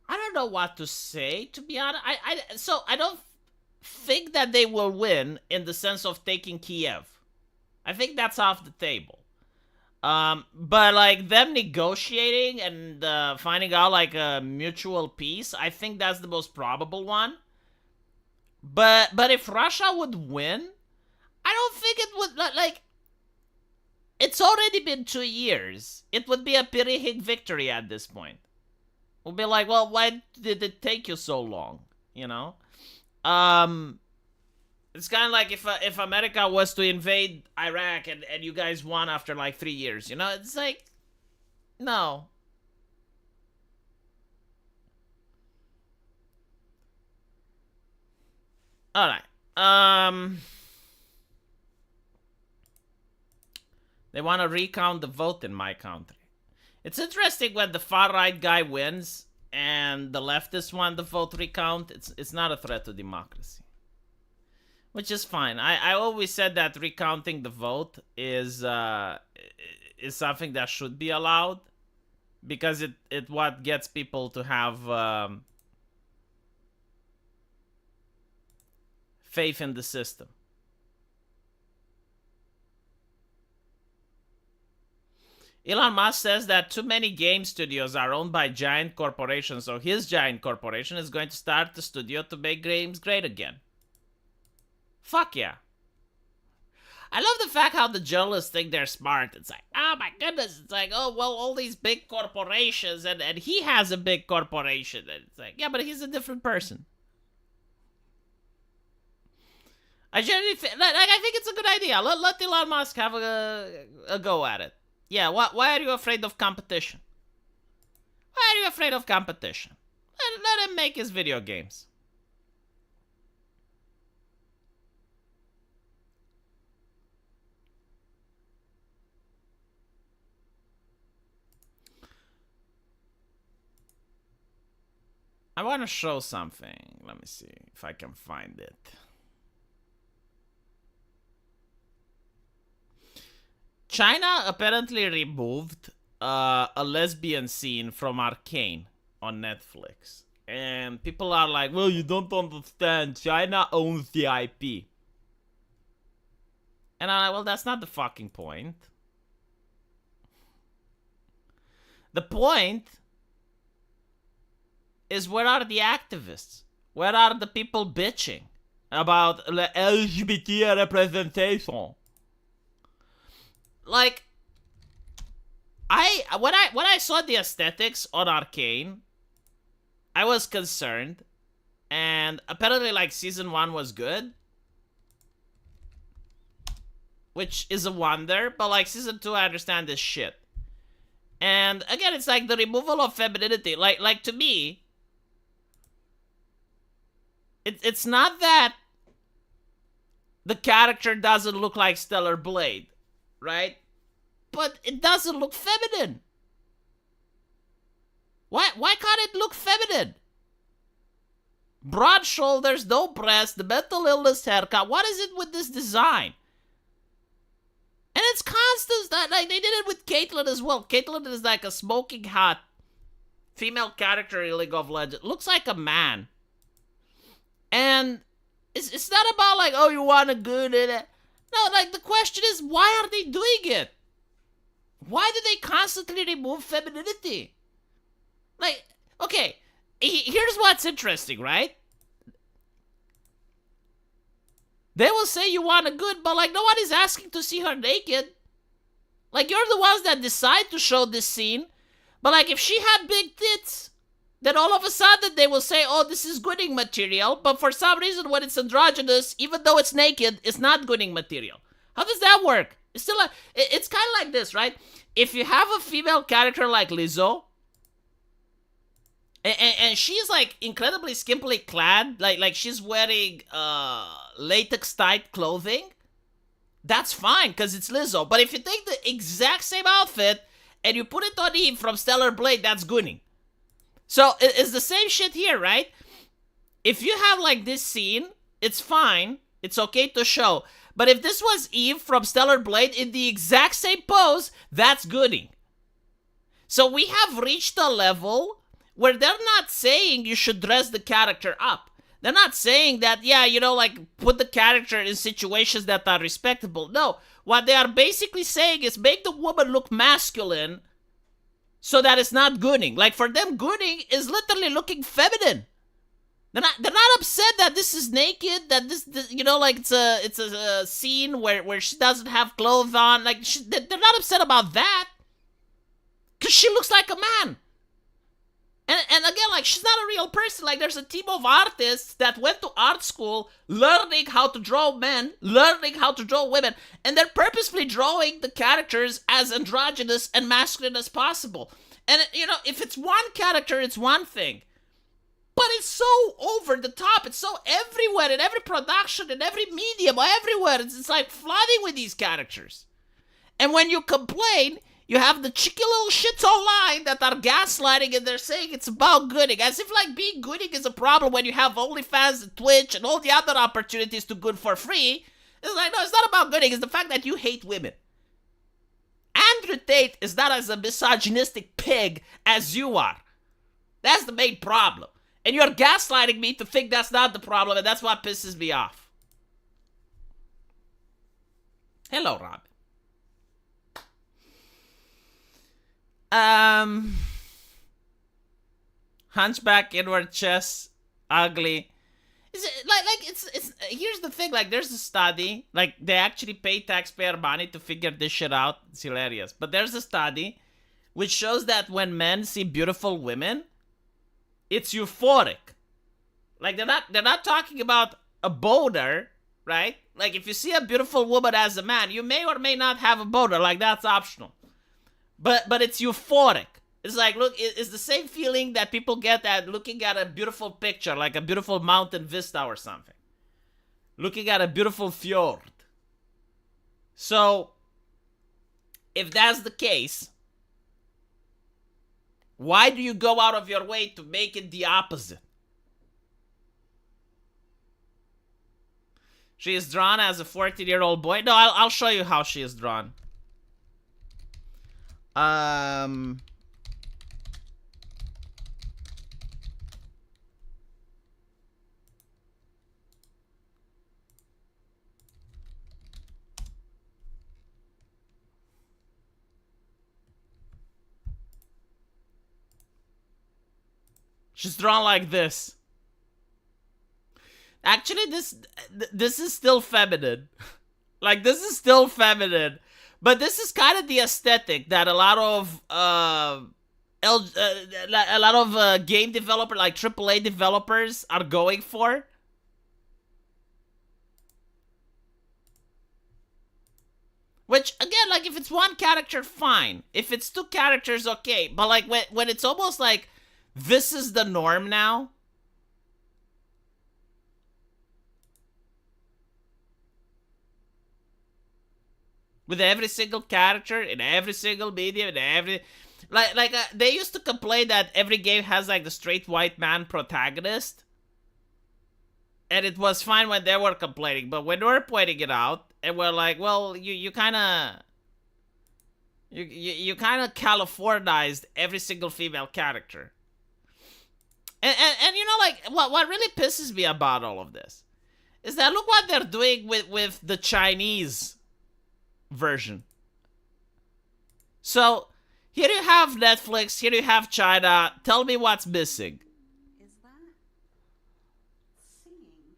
I don't know what to say, to be honest. So I don't think that they will win in the sense of taking Kiev. I think that's off the table. But like them negotiating and finding out like a mutual peace, I think that's the most probable one. But if Russia would win, I don't think it would, like, it's already been 2 years. It would be a Pyrrhic victory at this point. We'll be like, well, why did it take you so long? You know? It's kind of like if America was to invade Iraq and you guys won after like 3 years, you know? It's like, no. Alright. They want to recount the vote in my country. It's interesting when the far-right guy wins and the leftists want the vote recount. It's not a threat to democracy. Which is fine. I always said that recounting the vote is something that should be allowed. Because it what gets people to have faith in the system. Elon Musk says that too many game studios are owned by giant corporations, so his giant corporation is going to start the studio to make games great again. Fuck yeah. I love the fact how the journalists think they're smart. It's like, oh my goodness, it's like, oh, well, all these big corporations, and he has a big corporation. And it's like, yeah, but he's a different person. I generally think it's a good idea. Let Elon Musk have a go at it. Yeah, why are you afraid of competition? Why are you afraid of competition? Let him make his video games. I want to show something. Let me see if I can find it. China apparently removed a lesbian scene from Arcane on Netflix. And people are like, well, you don't understand. China owns the IP. And I'm like, well, that's not the fucking point. The point is, where are the activists? Where are the people bitching about LGBT representation? Like, when I saw the aesthetics on Arcane, I was concerned, and apparently like season 1 was good, which is a wonder, but like season 2 I understand this shit. And again, it's like the removal of femininity. Like to me, it's not that the character doesn't look like Stellar Blade, right? But it doesn't look feminine. Why can't it look feminine? Broad shoulders, no breasts, the mental illness haircut. What is it with this design? And it's constant. Like they did it with Caitlyn as well. Caitlyn is like a smoking hot female character in League of Legends looks like a man. And it's not about like, oh, you want a good... No, like, the question is, why are they doing it? Why do they constantly remove femininity? Like, okay, here's what's interesting, right? They will say you want a good, but like, no one is asking to see her naked. Like, you're the ones that decide to show this scene. But like, if she had big tits, then all of a sudden they will say, oh, this is gooding material. But for some reason, when it's androgynous, even though it's naked, it's not gooding material. How does that work? It's still like, it's kind of like this, right? If you have a female character like Lizzo, and she's like incredibly skimpily clad, like she's wearing latex tight clothing, that's fine because it's Lizzo. But if you take the exact same outfit and you put it on Eve from Stellar Blade, that's gooning. So it's the same shit here, right? If you have like this scene, it's fine. It's okay to show. But if this was Eve from Stellar Blade in the exact same pose, that's gooning. So we have reached a level where they're not saying you should dress the character up. They're not saying that, yeah, you know, like, put the character in situations that are respectable. No, what they are basically saying is make the woman look masculine so that it's not gooning. Like, for them, gooning is literally looking feminine. They're not upset that this is naked, that this you know, like, it's a scene where she doesn't have clothes on. Like, they're not upset about that. Because she looks like a man. And again, like, she's not a real person. Like, there's a team of artists that went to art school learning how to draw men, learning how to draw women, and they're purposefully drawing the characters as androgynous and masculine as possible. And, you know, if it's one character, it's one thing. But it's so over the top. It's so everywhere, in every production, in every medium, everywhere. It's like flooding with these characters. And when you complain, you have the cheeky little shits online that are gaslighting and they're saying it's about gooding. As if like being gooding is a problem when you have OnlyFans and Twitch and all the other opportunities to good for free. It's like, no, it's not about gooding. It's the fact that you hate women. Andrew Tate is not as a misogynistic pig as you are. That's the main problem. And you're gaslighting me to think that's not the problem, and that's what pisses me off. Hello, Rob. Hunchback, inward chest, ugly. Is it like it's here's the thing, like there's a study, like they actually pay taxpayer money to figure this shit out. It's hilarious. But there's a study which shows that when men see beautiful women, it's euphoric. Like they're not talking about a boner, right? Like if you see a beautiful woman as a man, you may or may not have a boner, like that's optional. But it's euphoric. It's like, look, it's the same feeling that people get at looking at a beautiful picture, like a beautiful mountain vista or something. Looking at a beautiful fjord. So, if that's the case, why do you go out of your way to make it the opposite? She is drawn as a 14-year-old boy. No, I'll show you how she is drawn. She's drawn like this. Actually, this is still feminine. Like, this is still feminine. But this is kind of the aesthetic that a lot of game developer, like AAA developers, are going for. Which, again, like, if it's one character, fine. If it's two characters, okay. But, like, when it's almost like this is the norm now. With every single character, in every single medium, in every... Like they used to complain that every game has, like, the straight white man protagonist. And it was fine when they were complaining. But when we're pointing it out, and we're like, well, you kind of... You kind of Californized every single female character. And you know, like, what really pisses me about all of this is that look what they're doing with the Chinese version. So here you have Netflix, here you have China. Tell me what's missing. Is that singing?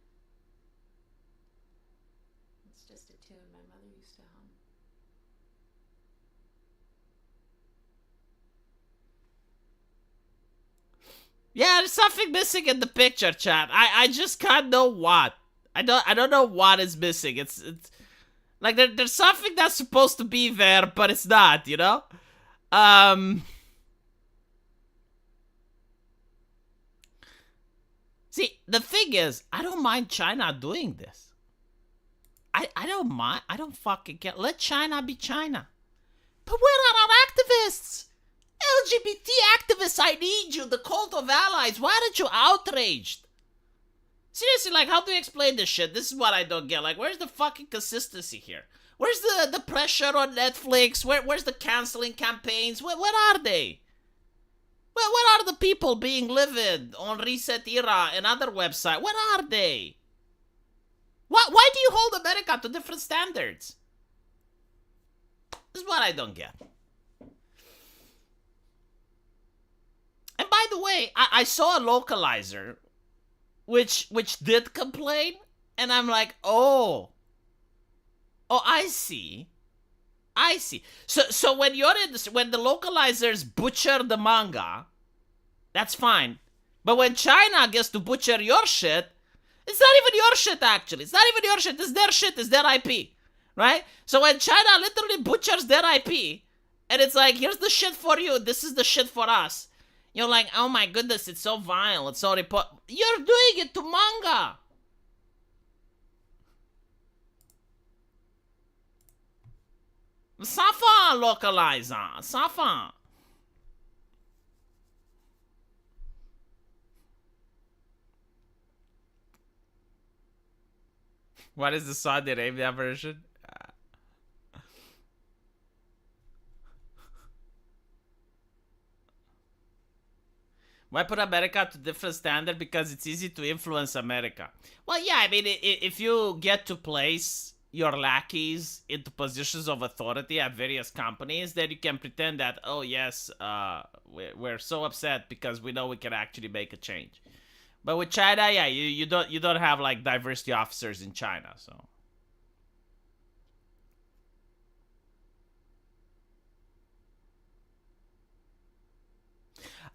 It's just a tune my mother used to hum. Yeah, there's something missing in the picture, chat. I just can't know what. I don't know what is missing. It's like there's something that's supposed to be there, but it's not, you know? See, the thing is, I don't mind China doing this. I don't mind. I don't fucking care. Let China be China. But where are our activists? LGBT activists, I need you. The cult of allies. Why aren't you outraged? Seriously, like, how do you explain this shit? This is what I don't get. Like, where's the fucking consistency here? Where's the pressure on Netflix? Where's the canceling campaigns? Where are they? Where are the people being livid on Reset Era and other websites? Where are they? Why do you hold America to different standards? This is what I don't get. And by the way, I saw a localizer which did complain, and I'm like, oh, I see. So when when the localizers butcher the manga, that's fine. But when China gets to butcher your shit, it's not even your shit actually. It's not even your shit. It's their shit. It's their IP, right? So when China literally butchers their IP, and it's like, here's the shit for you. This is the shit for us. You're like, oh my goodness, it's so vile. It's so You're doing it to manga. Safa localizer. Safa. What is the Saudi Arabia version? Why put America to different standard? Because it's easy to influence America. Well, yeah, I mean, if you get to place your lackeys into positions of authority at various companies, then you can pretend that, oh yes, we're so upset because we know we can actually make a change. But with China, yeah, you don't have like diversity officers in China, so.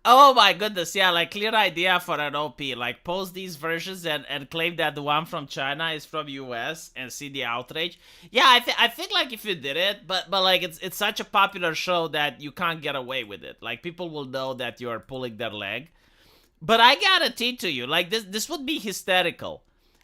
Oh my goodness, yeah, like clear idea for an OP. Like post these versions and claim that the one from China is from US and see the outrage. Yeah, I think like if you did it, but like it's such a popular show that you can't get away with it. Like people will know that you're pulling their leg. But I guarantee to you, like this would be hysterical.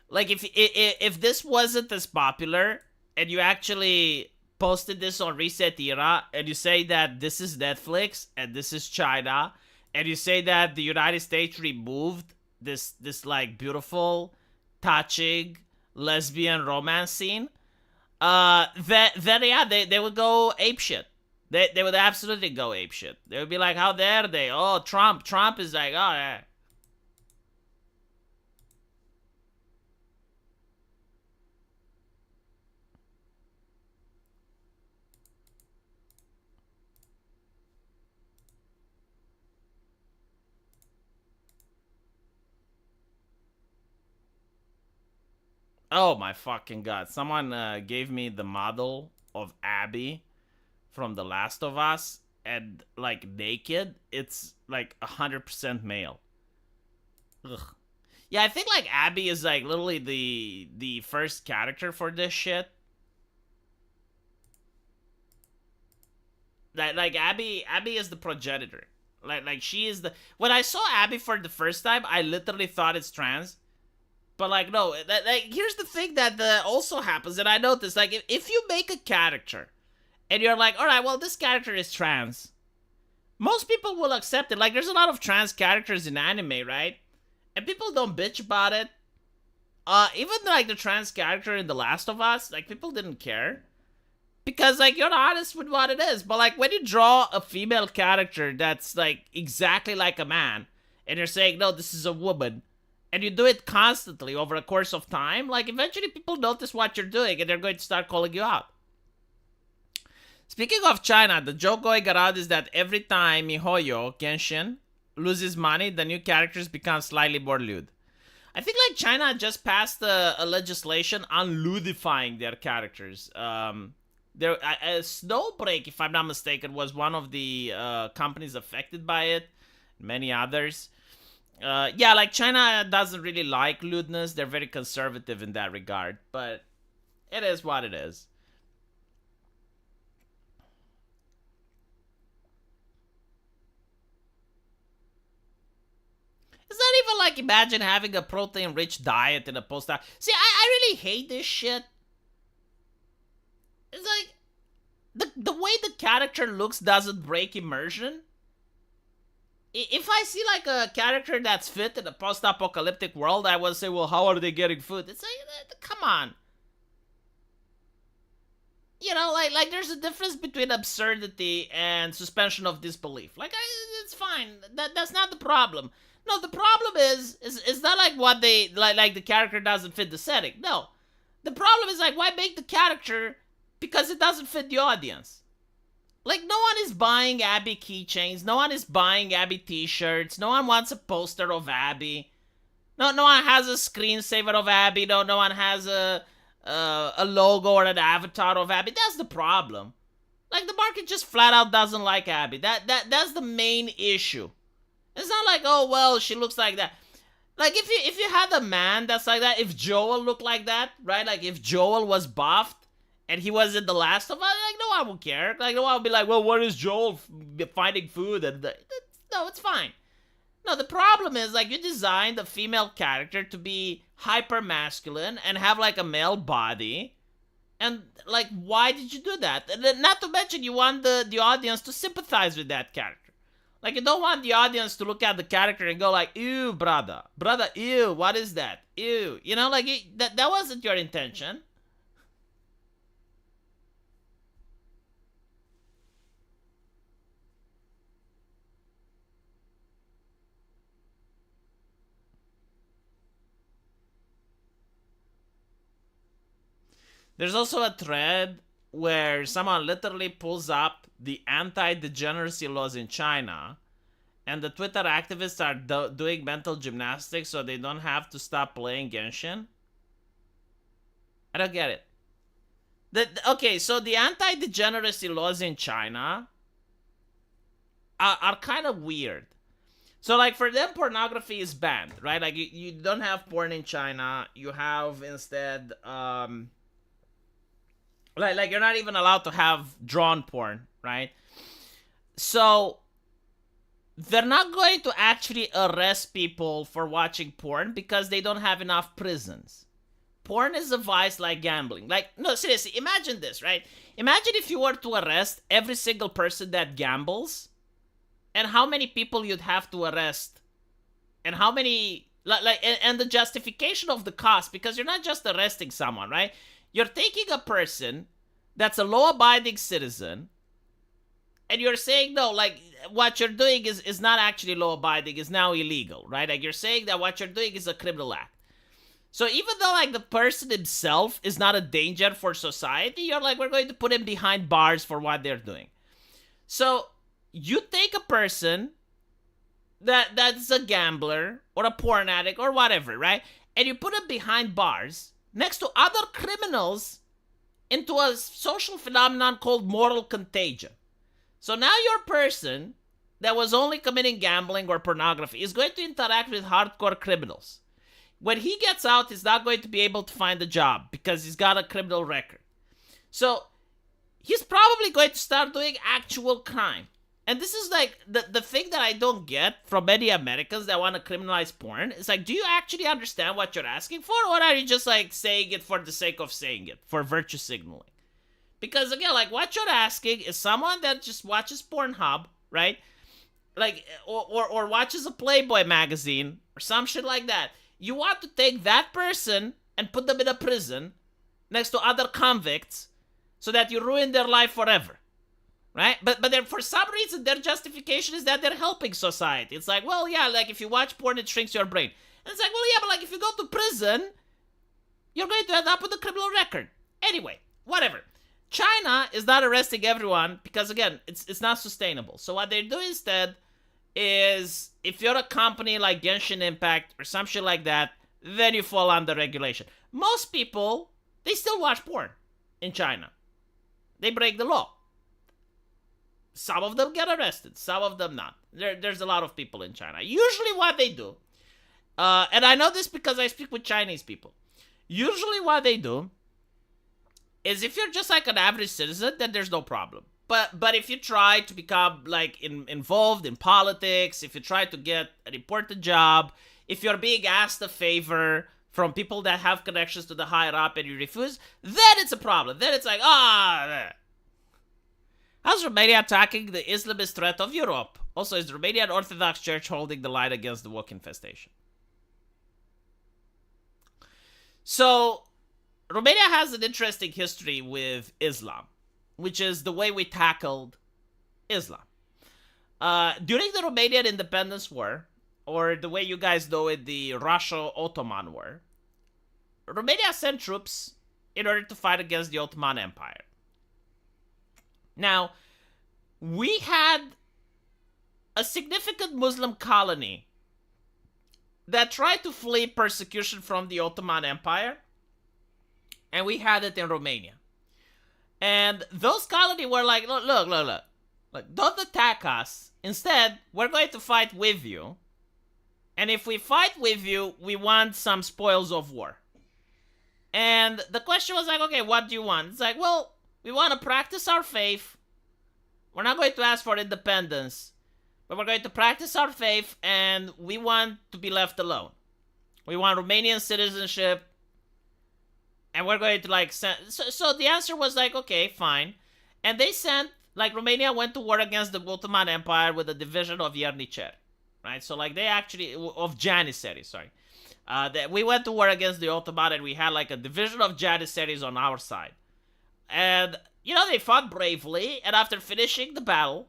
Like if this wasn't as popular and you actually posted this on Reset Era and you say that this is Netflix and this is China and you say that the United States removed this like beautiful, touching lesbian romance scene, then yeah, they would go apeshit. They would absolutely go apeshit. They would be like, how dare they? Oh, Trump is like, oh yeah. Oh my fucking god. Someone gave me the model of Abby from The Last of Us, and like naked, it's like 100% male. Ugh. Yeah, I think like Abby is like literally the first character for this shit. Like Abby is the progenitor. Like she is the. When I saw Abby for the first time, I literally thought it's trans. But like no, like here's the thing that also happens, and I noticed like if you make a character, and you're like, all right, well this character is trans, most people will accept it. Like there's a lot of trans characters in anime, right? And people don't bitch about it. Even like the trans character in The Last of Us, like people didn't care because like you're honest with what it is. But like when you draw a female character that's like exactly like a man, and you're saying, no, this is a woman, and you do it constantly over a course of time, like eventually people notice what you're doing and they're going to start calling you out. Speaking of China, the joke going around is that every time Mihoyo Genshin loses money, the new characters become slightly more lewd. I think like China just passed a legislation on ludifying their characters. Snowbreak, if I'm not mistaken, was one of the companies affected by it. Many others. Yeah, like China doesn't really like lewdness. They're very conservative in that regard. But it is what it is. It's not even like imagine having a protein-rich diet in a post-op. See, I really hate this shit. It's like the way the character looks doesn't break immersion. If I see like a character that's fit in a post-apocalyptic world, I would say, well, how are they getting food? It's like, come on. You know, like there's a difference between absurdity and suspension of disbelief. Like, it's fine. That's not the problem. No, the problem is not like what they like the character doesn't fit the setting. No, the problem is like why make the character because it doesn't fit the audience. Like no one is buying Abby keychains, no one is buying Abby T-shirts, no one wants a poster of Abby. No one has a screensaver of Abby. No one has a logo or an avatar of Abby. That's the problem. Like the market just flat out doesn't like Abby. That's the main issue. It's not like, oh, well, she looks like that. Like, if you had a man that's like that, if Joel looked like that, right? Like, if Joel was buffed and he was in The Last of Us, like, no one would care. Like, no one would be like, well, what is Joel finding food? No, it's fine. No, the problem is, like, you designed a female character to be hyper masculine and have, like, a male body. And, like, why did you do that? And not to mention, you want the audience to sympathize with that character. Like, you don't want the audience to look at the character and go like, ew, brother, ew, what is that? Ew. You know, like, that wasn't your intention. There's also a thread where someone literally pulls up the anti-degeneracy laws in China, and the Twitter activists are doing mental gymnastics so they don't have to stop playing Genshin. I don't get it. Okay, so the anti-degeneracy laws in China are kind of weird. So, like, for them, pornography is banned, right? Like, you don't have porn in China. You have, instead, Like you're not even allowed to have drawn porn, right? So they're not going to actually arrest people for watching porn because they don't have enough prisons. Porn is a vice like gambling. Like, no, seriously, imagine this, right? Imagine if you were to arrest every single person that gambles and how many people you'd have to arrest and how many, and the justification of the cost, because you're not just arresting someone, right? You're taking a person that's a law-abiding citizen, and you're saying, no, like, what you're doing is not actually law-abiding, is now illegal, right? Like, you're saying that what you're doing is a criminal act. So even though, like, the person himself is not a danger for society, you're like, we're going to put him behind bars for what they're doing. So you take a person that's a gambler or a porn addict or whatever, right? And you put him behind bars next to other criminals into a social phenomenon called moral contagion. So now your person that was only committing gambling or pornography is going to interact with hardcore criminals. When he gets out, he's not going to be able to find a job because he's got a criminal record. So he's probably going to start doing actual crime. And this is like the thing that I don't get from many Americans that want to criminalize porn. It's like, do you actually understand what you're asking for? Or are you just like saying it for the sake of saying it, for virtue signaling? Because again, like what you're asking is someone that just watches Pornhub, right? Like, or watches a Playboy magazine or some shit like that. You want to take that person and put them in a prison next to other convicts so that you ruin their life forever. right? But then for some reason their justification is that they're helping society. It's like, well, yeah, like if you watch porn, it shrinks your brain. And it's like, well, yeah, but like if you go to prison, you're going to end up with a criminal record. Anyway, whatever. China is not arresting everyone because, again, it's not sustainable. So what they do instead is, if you're a company like Genshin Impact or some shit like that, then you fall under regulation. Most people, they still watch porn in China. They break the law. Some of them get arrested, some of them not. There's a lot of people in China. Usually what they do, and I know this because I speak with Chinese people. Usually what they do is, if you're just like an average citizen, then there's no problem. But if you try to become like involved in politics, if you try to get an important job, if you're being asked a favor from people that have connections to the higher up and you refuse, then it's a problem. Then it's like, how's Romania attacking the Islamist threat of Europe? Also, is the Romanian Orthodox Church holding the line against the woke infestation? So, Romania has an interesting history with Islam, which is the way we tackled Islam. During the Romanian Independence War, or the way you guys know it, the Russo-Ottoman War, Romania sent troops in order to fight against the Ottoman Empire. Now, we had a significant Muslim colony that tried to flee persecution from the Ottoman Empire, and we had it in Romania. And those colonies were like, look, don't attack us. Instead, we're going to fight with you. And if we fight with you, we want some spoils of war. And the question was like, okay, what do you want? It's like, well, we want to practice our faith. We're not going to ask for independence, but we're going to practice our faith, and we want to be left alone. We want Romanian citizenship, and we're going to like send. So the answer was like, okay, fine. And they sent, like, Romania went to war against the Ottoman Empire with a division of Ierniceri, right? So like they actually, of Janissaries, sorry. We went to war against the Ottoman, and we had like a division of Janissaries on our side. And, you know, they fought bravely, and after finishing the battle,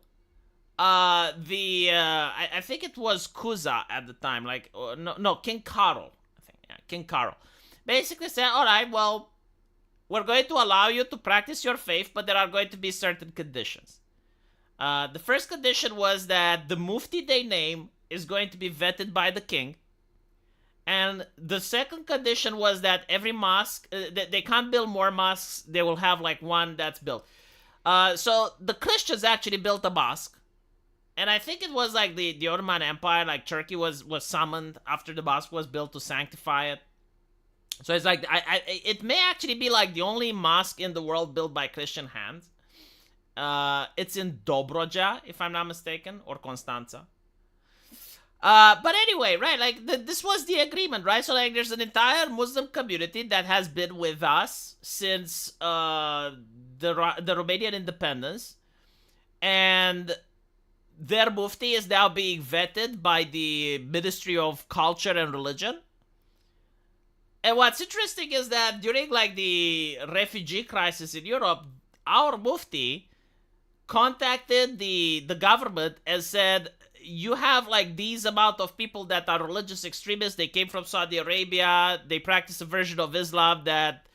I think it was Kuza at the time, like, no, King Carol, I think, yeah, King Carol, basically said, all right, well, we're going to allow you to practice your faith, but there are going to be certain conditions. The first condition was that the mufti they name is going to be vetted by the king. And the second condition was that every mosque, they can't build more mosques, they will have like one that's built. So the Christians actually built a mosque. And I think it was like the Ottoman Empire, like Turkey was summoned after the mosque was built to sanctify it. So it's like, it may actually be like the only mosque in the world built by Christian hands. It's in Dobroja, if I'm not mistaken, or Constanza. But anyway, right, like, this was the agreement, right? So, like, there's an entire Muslim community that has been with us since the Romanian independence. And their mufti is now being vetted by the Ministry of Culture and Religion. And what's interesting is that during, like, the refugee crisis in Europe, our mufti contacted the government and said, you have like these amount of people that are religious extremists. They came from Saudi Arabia. They practice a version of Islam that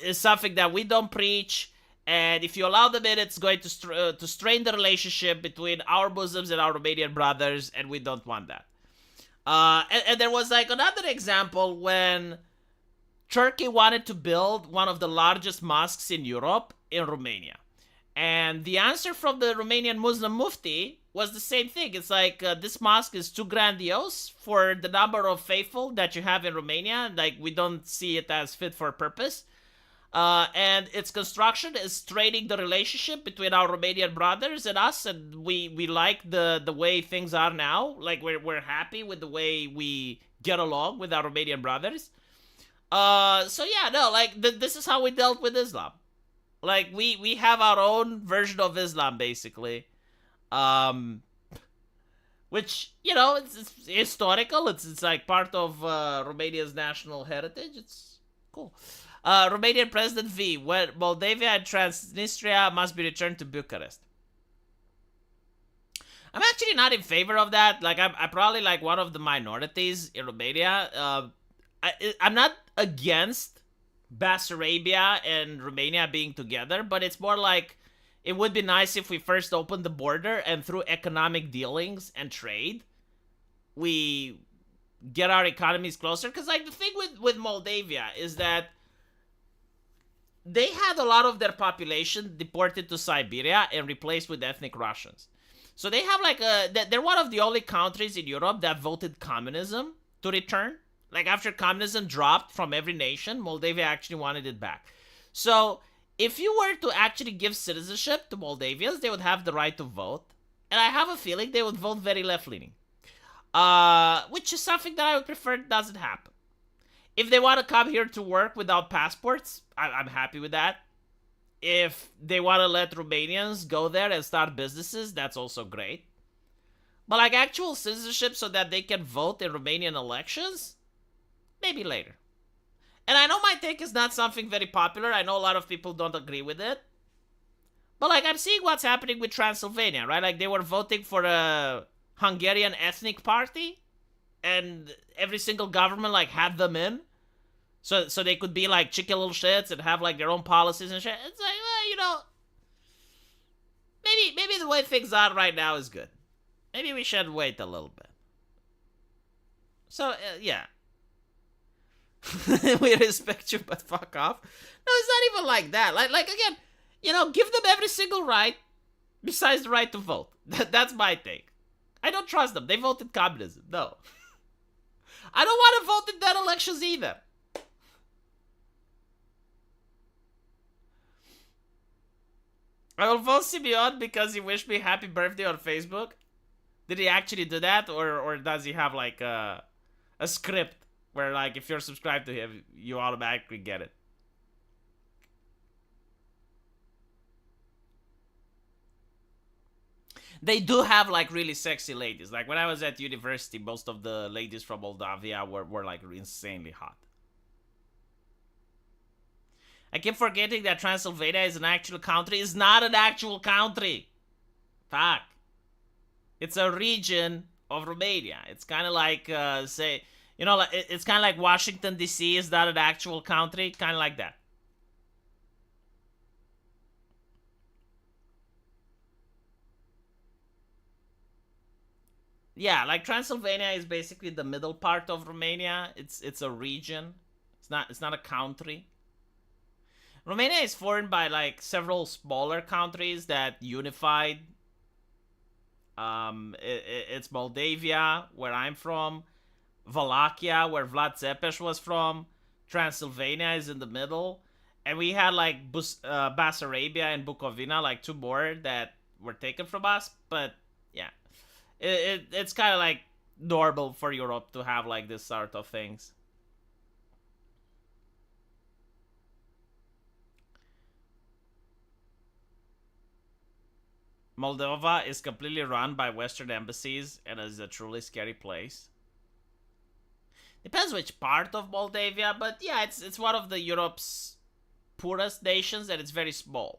is something that we don't preach. And if you allow them in, it's going to strain the relationship between our Muslims and our Romanian brothers, and we don't want that. And there was like another example when Turkey wanted to build one of the largest mosques in Europe in Romania. And the answer from the Romanian Muslim Mufti was the same thing. It's like, this mosque is too grandiose for the number of faithful that you have in Romania. Like, we don't see it as fit for purpose. And its construction is straining the relationship between our Romanian brothers and us. And we like the way things are now. Like, we're happy with the way we get along with our Romanian brothers. So yeah, no, like, this is how we dealt with Islam. Like, we have our own version of Islam, basically. Which, you know, it's historical. It's like part of Romania's national heritage. It's cool. Romanian President V. When Moldavia and Transnistria must be returned to Bucharest. I'm actually not in favor of that. Like, I'm probably like one of the minorities in Romania. I'm not against Bessarabia and Romania being together, but it's more like it would be nice if we first opened the border and through economic dealings and trade, we get our economies closer. Because like the thing with Moldavia is that they had a lot of their population deported to Siberia and replaced with ethnic Russians. So they have like they're one of the only countries in Europe that voted communism to return. Like after communism dropped from every nation, Moldavia actually wanted it back. So if you were to actually give citizenship to Moldavians, they would have the right to vote. And I have a feeling they would vote very left-leaning. Which is something that I would prefer doesn't happen. If they want to come here to work without passports, I'm happy with that. If they want to let Romanians go there and start businesses, that's also great. But like actual citizenship so that they can vote in Romanian elections, maybe later. And I know my take is not something very popular. I know a lot of people don't agree with it. But like I'm seeing what's happening with Transylvania, right? Like they were voting for a Hungarian ethnic party and every single government like had them in. So they could be like chicken little shits and have like their own policies and shit. It's like, well, you know, maybe the way things are right now is good. Maybe we should wait a little bit. So, yeah. We respect you, but fuck off. No, it's not even like that. Like again, you know, give them every single right besides the right to vote. That's my take. I don't trust them. They voted communism. No. I don't want to vote in that elections either. I will vote Simeon because he wished me happy birthday on Facebook. Did he actually do that, or does he have like a script where like if you're subscribed to him, you automatically get it? They do have like really sexy ladies. Like when I was at university, most of the ladies from Moldavia were like insanely hot. I keep forgetting that Transylvania is an actual country. It's not an actual country. Fuck. It's a region of Romania. It's kind of like, say, you know, it's kind of like Washington, D.C. is not an actual country. Kind of like that. Yeah, like Transylvania is basically the middle part of Romania. It's a region. It's not a country. Romania is formed by like several smaller countries that unified. It's Moldavia, where I'm from, Wallachia, where Vlad Tzepes was from, Transylvania is in the middle, and we had like Bessarabia and Bukovina, like two more that were taken from us. But yeah, it's kind of like normal for Europe to have like this sort of things. Moldova is completely run by Western embassies and is a truly scary place. Depends which part of Moldavia, but yeah, it's one of the Europe's poorest nations and it's very small.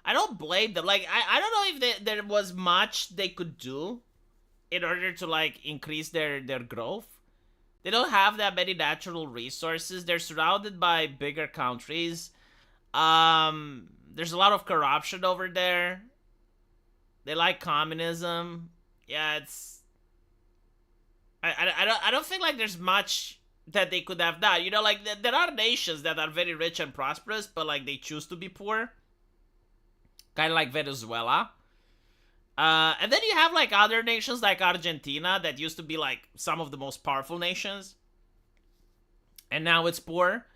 I don't blame them. Like, I don't know if there was much they could do in order to, like, increase their growth. They don't have that many natural resources. They're surrounded by bigger countries. There's a lot of corruption over there. They like communism. Yeah, it's... I don't think, like, there's much that they could have done. You know, like, there are nations that are very rich and prosperous, but, like, they choose to be poor. Kind of like Venezuela. And then you have, like, other nations like Argentina that used to be, like, some of the most powerful nations. And now it's poor.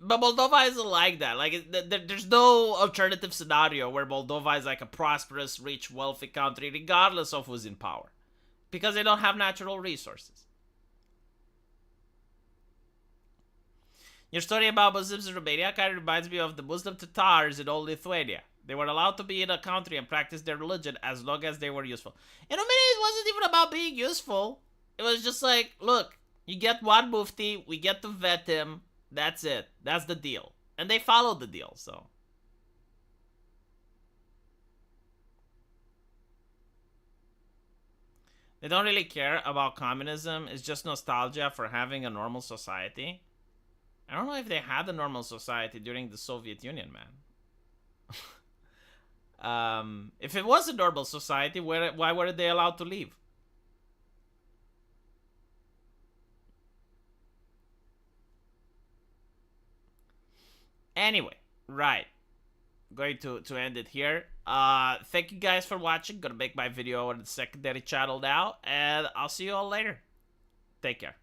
But Moldova isn't like that. Like, there's no alternative scenario where Moldova is like a prosperous, rich, wealthy country, regardless of who's in power. Because they don't have natural resources. Your story about Muslims in Romania kind of reminds me of the Muslim Tatars in old Lithuania. They were allowed to be in a country and practice their religion as long as they were useful. In Romania, it wasn't even about being useful. It was just like, look, you get one mufti, we get to vet him. That's it. That's the deal. And they followed the deal, so. They don't really care about communism. It's just nostalgia for having a normal society. I don't know if they had a normal society during the Soviet Union, man. If it was a normal society, why were they allowed to leave? Anyway, right. Going to end it here. Thank you guys for watching. Gonna make my video on the secondary channel now, and I'll see you all later. Take care.